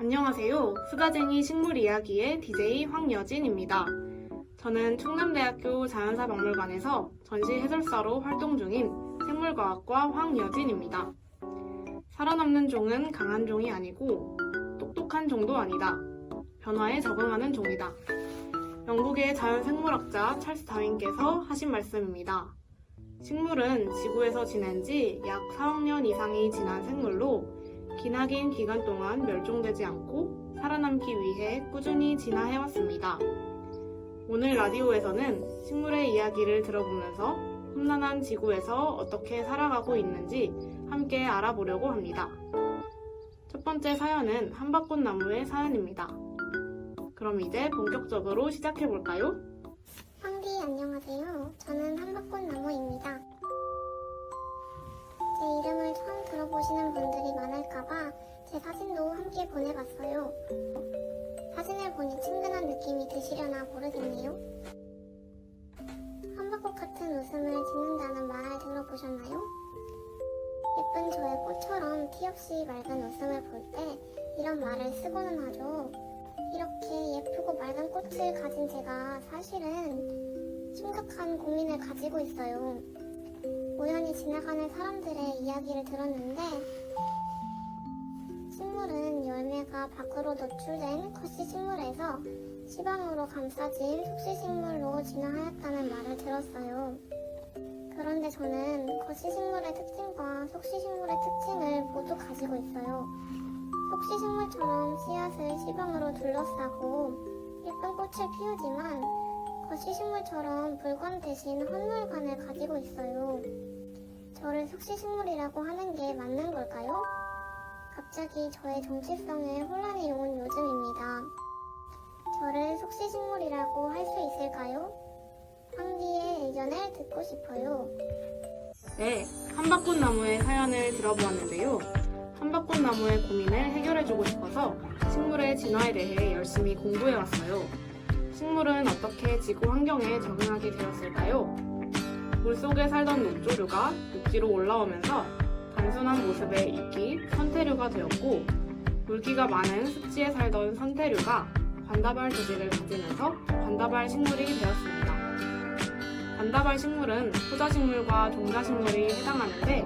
안녕하세요. 수다쟁이 식물 이야기의 DJ 황여진입니다. 저는 충남대학교 자연사박물관에서 전시 해설사로 활동 중인 생물과학과 황여진입니다. 살아남는 종은 강한 종이 아니고 똑똑한 종도 아니다. 변화에 적응하는 종이다. 영국의 자연생물학자 찰스 다윈께서 하신 말씀입니다. 식물은 지구에서 지낸 지 약 4억 년 이상이 지난 생물로 기나긴 기간 동안 멸종되지 않고 살아남기 위해 꾸준히 진화해왔습니다. 오늘 라디오에서는 식물의 이야기를 들어보면서 험난한 지구에서 어떻게 살아가고 있는지 함께 알아보려고 합니다. 첫 번째 사연은 한박꽃나무의 사연입니다. 그럼 이제 본격적으로 시작해볼까요? 황디 안녕하세요. 저는 한박꽃나무입니다. 제 이름을 처음 들어보시는 분들이 많을까봐 제 사진도 함께 보내봤어요. 사진을 보니 친근한 느낌이 드시려나 모르겠네요. 한박꽃 같은 웃음을 짓는다는 말 들어보셨나요? 예쁜 저의 꽃처럼 티없이 맑은 웃음을 볼 때 이런 말을 쓰고는 하죠. 이렇게 예쁘고 맑은 꽃을 가진 제가 사실은 심각한 고민을 가지고 있어요. 우연히 지나가는 사람들의 이야기를 들었는데 식물은 열매가 밖으로 노출된 거시식물에서 시방으로 감싸진 속시식물로 진화하였다는 말을 들었어요. 그런데 저는 거시식물의 특징과 속시식물의 특징을 모두 가지고 있어요. 속시식물처럼 씨앗을 시방으로 둘러싸고 예쁜 꽃을 피우지만 거시식물처럼 물관 대신 헌물관을 가지고 있어요. 저를 속시식물이라고 하는 게 맞는 걸까요? 갑자기 저의 정체성에 혼란이 온 요즘입니다. 저를 속시식물이라고 할 수 있을까요? 황디의 의견을 듣고 싶어요. 네, 한박꽃나무의 사연을 들어보았는데요. 한박꽃나무의 고민을 해결해주고 싶어서 식물의 진화에 대해 열심히 공부해왔어요. 식물은 어떻게 지구 환경에 적응하게 되었을까요? 물속에 살던 녹조류가 육지로 올라오면서 단순한 모습의 이끼, 선태류가 되었고 물기가 많은 습지에 살던 선태류가 관다발 조직을 가지면서 관다발 식물이 되었습니다. 관다발 식물은 포자식물과 종자식물이 해당하는데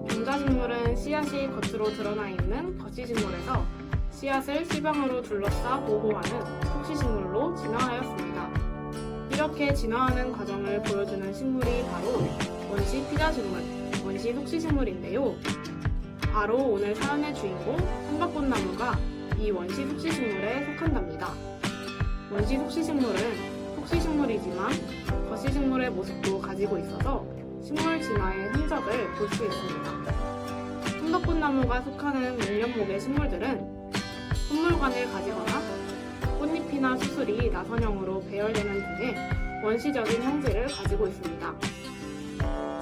종자식물은 씨앗이 겉으로 드러나 있는 거시식물에서 씨앗을 시방으로 둘러싸 보호하는 속시식물로 진화하였습니다. 이렇게 진화하는 과정을 보여주는 식물이 바로 원시 피자식물, 원시 속시식물인데요. 바로 오늘 사연의 주인공 한박꽃나무가 이 원시 속시식물에 속한답니다. 원시 속시식물은 속시식물이지만 거시식물의 모습도 가지고 있어서 식물 진화의 흔적을 볼 수 있습니다. 한박꽃나무가 속하는 목련목의 식물들은 헌물관을 가지거나 꽃잎이나 수술이 나선형으로 배열되는 등의 원시적인 형질을 가지고 있습니다.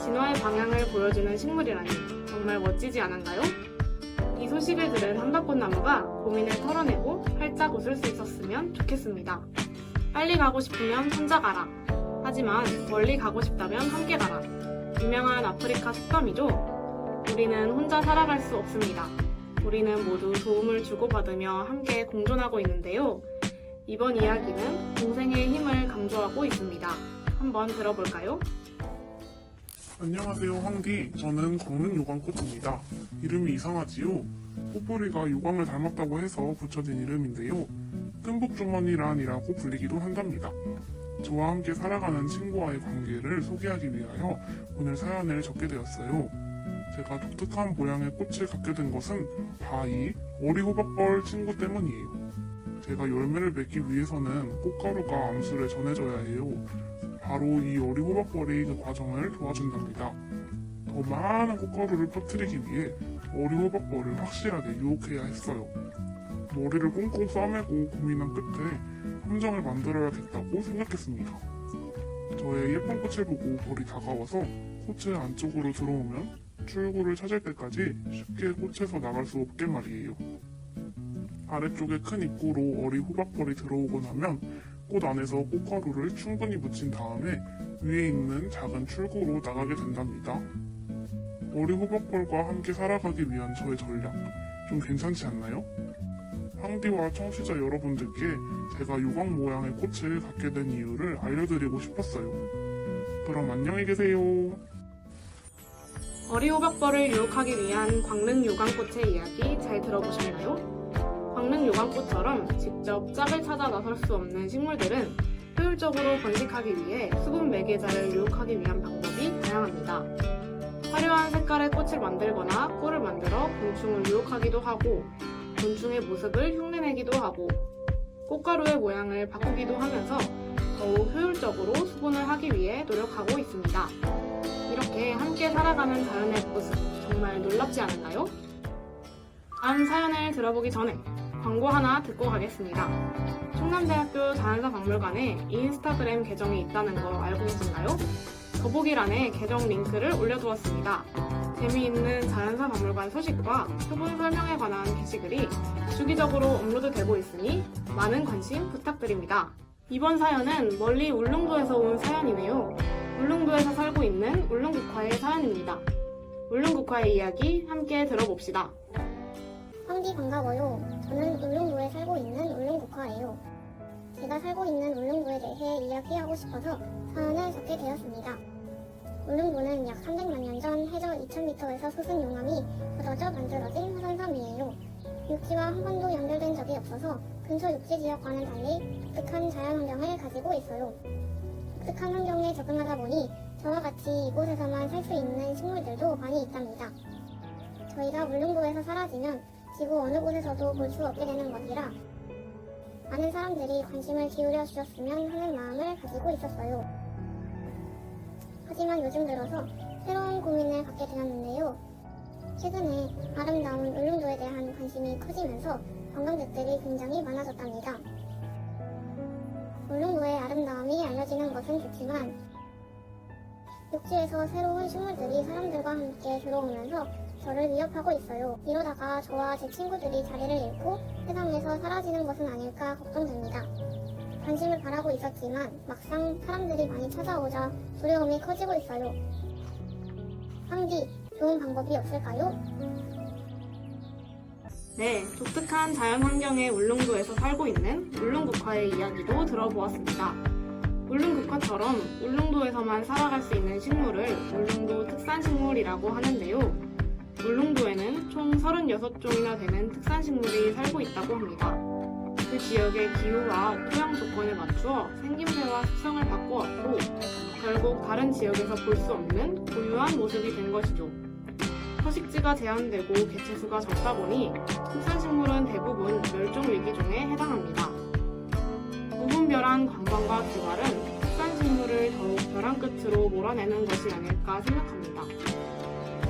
진화의 방향을 보여주는 식물이라니 정말 멋지지 않은가요? 이 소식을 들은 한박꽃나무가 고민을 털어내고 활짝 웃을 수 있었으면 좋겠습니다. 빨리 가고 싶으면 혼자 가라. 하지만 멀리 가고 싶다면 함께 가라. 유명한 아프리카 속담이죠. 우리는 혼자 살아갈 수 없습니다. 우리는 모두 도움을 주고받으며 함께 공존하고 있는데요. 이번 이야기는 동생의 힘을 강조하고 있습니다. 한번 들어볼까요? 안녕하세요 황디. 저는 걷는 요강꽃입니다. 이름이 이상하지요? 꽃뿌리가 요강을 닮았다고 해서 붙여진 이름인데요. 뜸복주머니란이라고 불리기도 한답니다. 저와 함께 살아가는 친구와의 관계를 소개하기 위하여 오늘 사연을 적게 되었어요. 제가 독특한 모양의 꽃을 갖게 된 것은 다 이 오리호박벌 친구 때문이에요. 제가 열매를 맺기 위해서는 꽃가루가 암술에 전해져야 해요. 바로 이 오리호박벌이 그 과정을 도와준답니다. 더 많은 꽃가루를 퍼뜨리기 위해 오리호박벌을 확실하게 유혹해야 했어요. 머리를 꽁꽁 싸매고 고민한 끝에 함정을 만들어야겠다고 생각했습니다. 저의 예쁜 꽃을 보고 벌이 다가와서 꽃의 안쪽으로 들어오면 출구를 찾을 때까지 쉽게 꽃에서 나갈 수 없게 말이에요. 아래쪽에 큰 입구로 어리 호박벌이 들어오고 나면 꽃 안에서 꽃가루를 충분히 묻힌 다음에 위에 있는 작은 출구로 나가게 된답니다. 어리 호박벌과 함께 살아가기 위한 저의 전략, 좀 괜찮지 않나요? 황디와 청취자 여러분들께 제가 요강 모양의 꽃을 갖게 된 이유를 알려드리고 싶었어요. 그럼 안녕히 계세요. 어리호박벌을 유혹하기 위한 광릉 요강꽃의 이야기 잘 들어보셨나요? 광릉 요강꽃처럼 직접 짝을 찾아 나설 수 없는 식물들은 효율적으로 번식하기 위해 수분 매개자를 유혹하기 위한 방법이 다양합니다. 화려한 색깔의 꽃을 만들거나 꿀을 만들어 곤충을 유혹하기도 하고, 곤충의 모습을 흉내내기도 하고, 꽃가루의 모양을 바꾸기도 하면서 더욱 효율적으로 수분을 하기 위해 노력하고 있습니다. 이렇게 함께 살아가는 자연의 모습 정말 놀랍지 않은가요? 다음 사연을 들어보기 전에 광고 하나 듣고 가겠습니다. 충남대학교 자연사박물관에 인스타그램 계정이 있다는 거 알고 계신가요? 더보기란에 계정 링크를 올려두었습니다. 재미있는 자연사박물관 소식과 표본 설명에 관한 게시글이 주기적으로 업로드되고 있으니 많은 관심 부탁드립니다. 이번 사연은 멀리 울릉도에서 온 사연이네요. 울릉도에서 살고 있는 울릉국화의 사연입니다. 울릉국화의 이야기 함께 들어봅시다. 황디 반가워요. 저는 울릉도에 살고 있는 울릉국화예요. 제가 살고 있는 울릉도에 대해 이야기하고 싶어서 사연을 적게 되었습니다. 울릉도는 약 300만 년 전 해저 2000m에서 솟은 용암이 굳어져 만들어진 화산섬이에요. 육지와 한 번도 연결된 적이 없어서 근처 육지 지역과는 달리 독특한 자연환경을 가지고 있어요. 독특한 환경에 적응하다 보니 저와 같이 이곳에서만 살 수 있는 식물들도 많이 있답니다. 저희가 울릉도에서 사라지면 지구 어느 곳에서도 볼 수 없게 되는 것이라 많은 사람들이 관심을 기울여 주셨으면 하는 마음을 가지고 있었어요. 하지만 요즘 들어서 새로운 고민을 갖게 되었는데요. 최근에 아름다운 울릉도에 대한 관심이 커지면서 관광객들이 굉장히 많아졌답니다. 울릉도의 아름다움이 알려지는 것은 좋지만 육지에서 새로운 식물들이 사람들과 함께 들어오면서 저를 위협하고 있어요. 이러다가 저와 제 친구들이 자리를 잃고 세상에서 사라지는 것은 아닐까 걱정됩니다. 관심을 바라고 있었지만 막상 사람들이 많이 찾아오자 두려움이 커지고 있어요. 황디, 좋은 방법이 없을까요? 네, 독특한 자연환경의 울릉도에서 살고 있는 울릉국화의 이야기도 들어보았습니다. 울릉국화처럼 울릉도에서만 살아갈 수 있는 식물을 울릉도 특산식물이라고 하는데요. 울릉도에는 총 36종이나 되는 특산식물이 살고 있다고 합니다. 그 지역의 기후와 토양 조건에 맞추어 생김새와 습성을 바꿔왔고 결국 다른 지역에서 볼 수 없는 고유한 모습이 된 것이죠. 서식지가 제한되고 개체수가 적다 보니 특산식물은 대부분 멸종위기종에 해당합니다. 무분별한 관광과 개발은 특산식물을 더욱 벼랑 끝으로 몰아내는 것이 아닐까 생각합니다.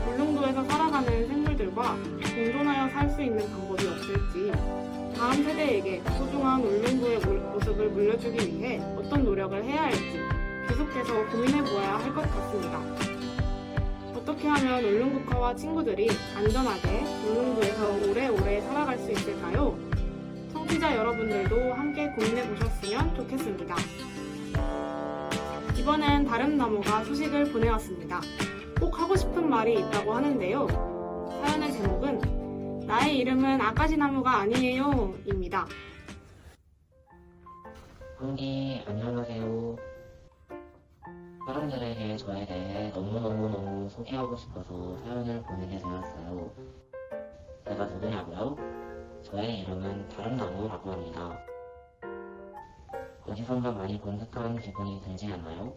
울릉도에서 살아가는 생물들과 공존하여 살 수 있는 방법이 없을지 다음 세대에게 소중한 울릉도의 모습을 물려주기 위해 어떤 노력을 해야 할지 계속해서 고민해보아야 할 것 같습니다. 어떻게 하면 울릉국화와 친구들이 안전하게 울릉도에서 오래오래 살아갈 수 있을까요? 청취자 여러분들도 함께 고민해보셨으면 좋겠습니다. 이번엔 다름나무가 소식을 보내왔습니다. 꼭 하고 싶은 말이 있다고 하는데요. 사연의 제목은 나의 이름은 아까시나무가 아니에요 입니다. 황디 안녕하세요. 사람들에게 저에 대해 너무너무 소개하고 싶어서 사연을 보내게 되었어요. 제가 누구냐고요? 저의 이름은 다름나무라고 합니다. 어디선가 많이 본 듯한 기분이 들지 않나요?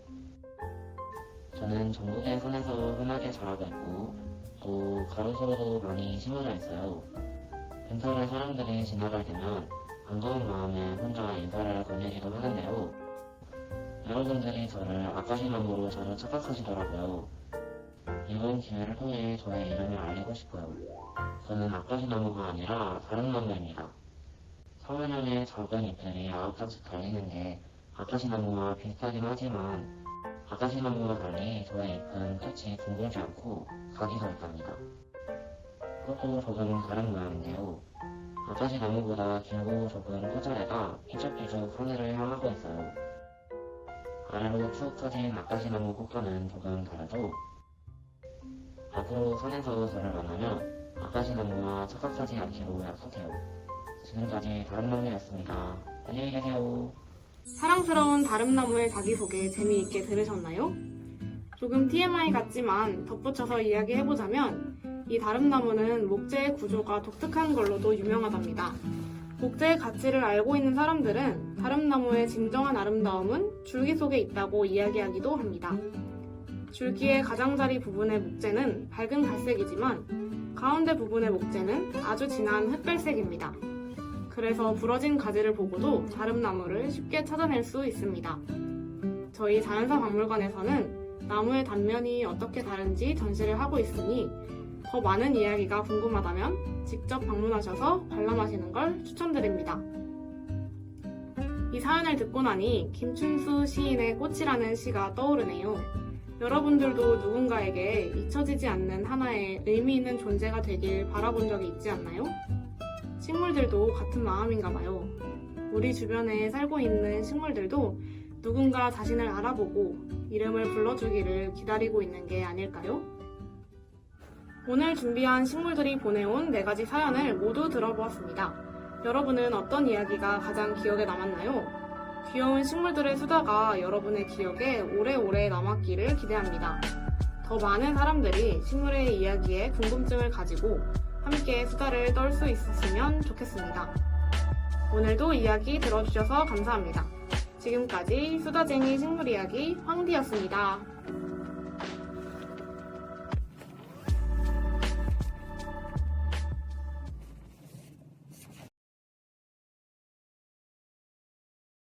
저는 전국의 산에서 흔하게 자라고 있고 또 가로수로도 많이 심어져 있어요. 근처를 사람들이 지나갈 때면 반가운 마음에 혼자 인사를 건네기도 하는데요. 여러분들이 저를 아까시나무로 자주 착각하시더라고요. 이번 기회를 통해 저의 이름을 알리고 싶어요. 저는 아까시나무가 아니라 다름나무입니다. 서면형의 작은 잎들이 9장씩 달리는데 아까시나무와 비슷하긴 하지만 아까시나무와 달리 저의 잎은 끝이 둥글지 않고 각이 서 있답니다. 꽃도 조금 다른 모양인데요. 아까시나무보다 길고 좁은 꽃자리가 삐죽삐죽 하늘을 향하고 있어요. 아래로 쭉 터진 아까시나무 꽃과는 조금 다르죠? 앞으로 산에서 저를 만나면 아까시나무와 착각하지 않기로 약속해요. 지금까지 다름나무였습니다. 안녕히 계세요. 사랑스러운 다름나무의 자기소개 재미있게 들으셨나요? 조금 TMI 같지만 덧붙여서 이야기해보자면 이 다름나무는 목재의 구조가 독특한 걸로도 유명하답니다. 목재의 가치를 알고 있는 사람들은 다름나무의 진정한 아름다움은 줄기 속에 있다고 이야기하기도 합니다. 줄기의 가장자리 부분의 목재는 밝은 갈색이지만 가운데 부분의 목재는 아주 진한 흑갈색입니다. 그래서 부러진 가지를 보고도 다름나무를 쉽게 찾아낼 수 있습니다. 저희 자연사 박물관에서는 나무의 단면이 어떻게 다른지 전시를 하고 있으니 더 많은 이야기가 궁금하다면 직접 방문하셔서 관람하시는 걸 추천드립니다. 이 사연을 듣고 나니 김춘수 시인의 꽃이라는 시가 떠오르네요. 여러분들도 누군가에게 잊혀지지 않는 하나의 의미 있는 존재가 되길 바라본 적이 있지 않나요? 식물들도 같은 마음인가 봐요. 우리 주변에 살고 있는 식물들도 누군가 자신을 알아보고 이름을 불러주기를 기다리고 있는 게 아닐까요? 오늘 준비한 식물들이 보내온 4가지 사연을 모두 들어보았습니다. 여러분은 어떤 이야기가 가장 기억에 남았나요? 귀여운 식물들의 수다가 여러분의 기억에 오래오래 남았기를 기대합니다. 더 많은 사람들이 식물의 이야기에 궁금증을 가지고 함께 수다를 떨 수 있었으면 좋겠습니다. 오늘도 이야기 들어주셔서 감사합니다. 지금까지 수다쟁이 식물 이야기 황디였습니다.